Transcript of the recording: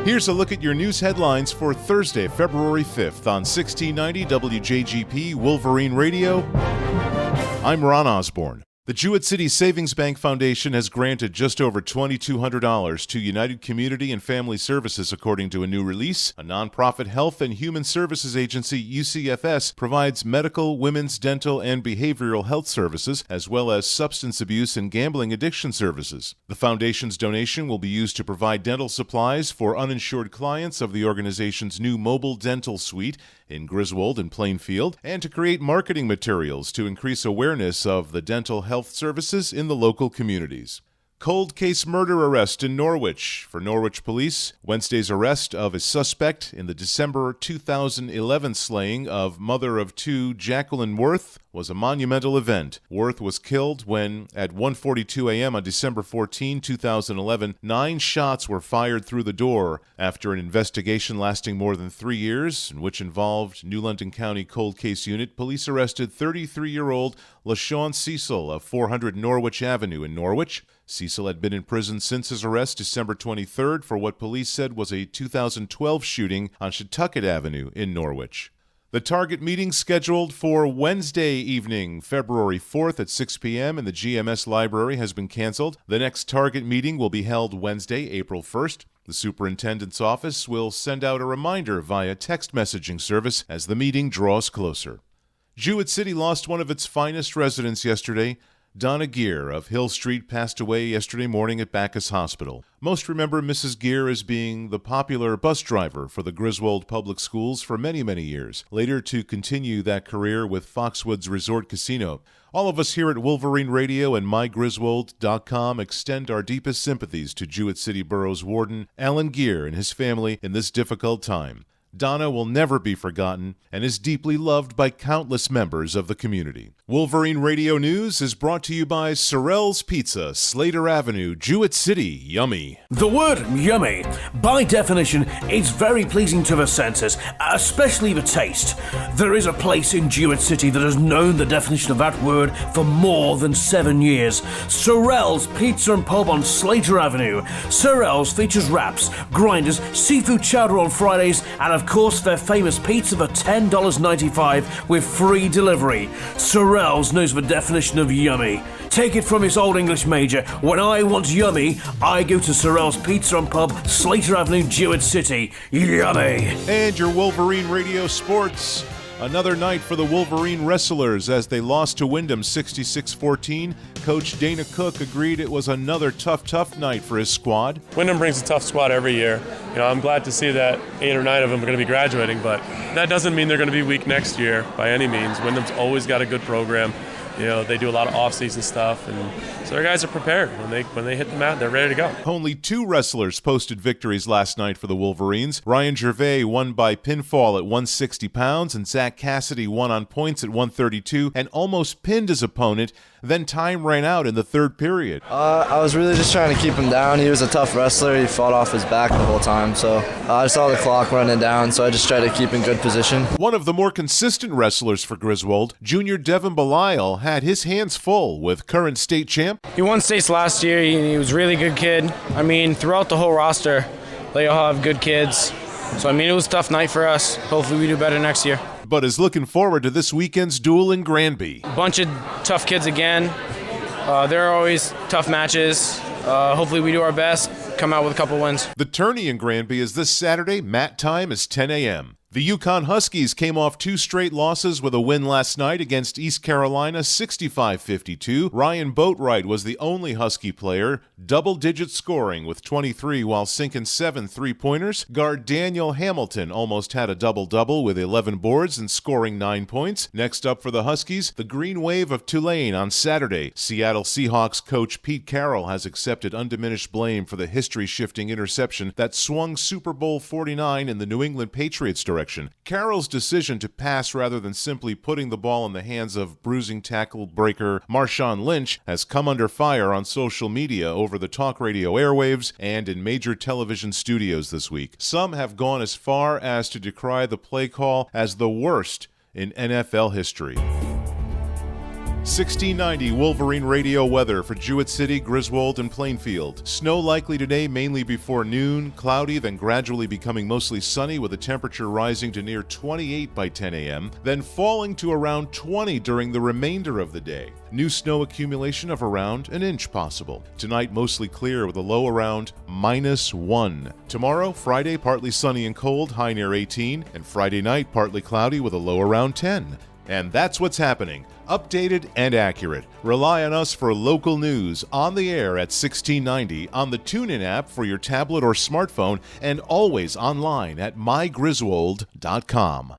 Here's a look at your news headlines for Thursday, February 5th on 1690 WJGP Wolverine Radio. I'm Ron Osbourne. The Jewett City Savings Bank Foundation has granted just over $2,200 to United Community and Family Services, according to a new release. A nonprofit health and human services agency, UCFS, provides medical, women's, dental, and behavioral health services, as well as substance abuse and gambling addiction services. The foundation's donation will be used to provide dental supplies for uninsured clients of the organization's new mobile dental suite in Griswold and Plainfield, and to create marketing materials to increase awareness of the dental health services in the local communities. Cold case murder arrest in Norwich. For Norwich police, Wednesday's arrest of a suspect in the December 2011 slaying of mother of two Jacqueline Worth was a monumental event. Worth was killed when, at 1:42 a.m. on December 14, 2011, 9 shots were fired through the door after an investigation lasting more than 3 years, in which involved New London County Cold Case Unit. Police arrested 33-year-old LaShawn Cecil of 400 Norwich Avenue in Norwich. Cecil had been in prison since his arrest December 23rd for what police said was a 2012 shooting on Shetucket Avenue in Norwich. The target meeting scheduled for Wednesday evening, February 4th at 6 p.m. in the GMS Library has been canceled. The next target meeting will be held Wednesday, April 1st. The superintendent's office will send out a reminder via text messaging service as the meeting draws closer. Jewett City lost one of its finest residents yesterday. Donna Gear of Hill Street passed away yesterday morning at Bacchus Hospital. Most remember Mrs. Gear as being the popular bus driver for the Griswold Public Schools for many, many years, later to continue that career with Foxwoods Resort Casino. All of us here at Wolverine Radio and MyGriswold.com extend our deepest sympathies to Jewett City Borough's warden, Alan Gear, and his family in this difficult time. Donna will never be forgotten and is deeply loved by countless members of the community. Wolverine Radio News is brought to you by Sorrell's Pizza, Slater Avenue, Jewett City. Yummy. The word yummy, by definition, is very pleasing to the senses, especially the taste. There is a place in Jewett City that has known the definition of that word for more than 7 years. Sorrell's Pizza and Pub on Slater Avenue. Sorrell's features wraps, grinders, seafood chowder on Fridays, and of course their famous pizza for $10.95 with free delivery. Sorrell's knows the definition of yummy. Take it from his Old English major. When I want yummy, I go to Sorrell's Pizza and Pub, Slater Avenue, Jewett City. Yummy. And your Wolverine Radio Sports. Another night for the Wolverine wrestlers as they lost to Wyndham 66-14. Coach Dana Cook agreed it was another tough night for his squad. Wyndham brings a tough squad every year. I'm glad to see that 8 or 9 of them are going to be graduating, but that doesn't mean they're going to be weak next year by any means. Wyndham's always got a good program. They do a lot of off-season stuff, and so their guys are prepared. When they hit the mat, they're ready to go. Only 2 wrestlers posted victories last night for the Wolverines. Ryan Gervais won by pinfall at 160 pounds, and Zach Cassidy won on points at 132 and almost pinned his opponent. Then time ran out in the third period. I was really just trying to keep him down. He was a tough wrestler. He fought off his back the whole time, so I saw the clock running down, so I just tried to keep in good position. One of the more consistent wrestlers for Griswold, junior Devon Belisle, had his hands full with current state champ. He won states last year. He was a really good kid. Throughout the whole roster, they all have good kids. So, it was a tough night for us. Hopefully we do better next year. But is looking forward to this weekend's duel in Granby. Bunch of tough kids again. There are always tough matches. Hopefully we do our best, come out with a couple wins. The tourney in Granby is this Saturday. Mat time is 10 a.m. The Yukon Huskies came off 2 straight losses with a win last night against East Carolina, 65-52. Ryan Boatwright was the only Husky player, double-digit scoring with 23 while sinking 7 3-pointers. Guard Daniel Hamilton almost had a double-double with 11 boards and scoring 9 points. Next up for the Huskies, the Green Wave of Tulane on Saturday. Seattle Seahawks coach Pete Carroll has accepted undiminished blame for the history-shifting interception that swung Super Bowl 49 in the New England Patriots' direction. Carroll's decision to pass rather than simply putting the ball in the hands of bruising tackle breaker Marshawn Lynch has come under fire on social media, over the talk radio airwaves, and in major television studios this week. Some have gone as far as to decry the play call as the worst in NFL history. 1690 Wolverine Radio weather for Jewett City, Griswold, and Plainfield. Snow likely today, mainly before noon. Cloudy, then gradually becoming mostly sunny with a temperature rising to near 28 by 10 a.m., then falling to around 20 during the remainder of the day. New snow accumulation of around an inch possible. Tonight, mostly clear with a low around -1. Tomorrow, Friday, partly sunny and cold, high near 18, and Friday night, partly cloudy with a low around 10. And that's what's happening. Updated and accurate. Rely on us for local news on the air at 1690, on the TuneIn app for your tablet or smartphone, and always online at mygriswold.com.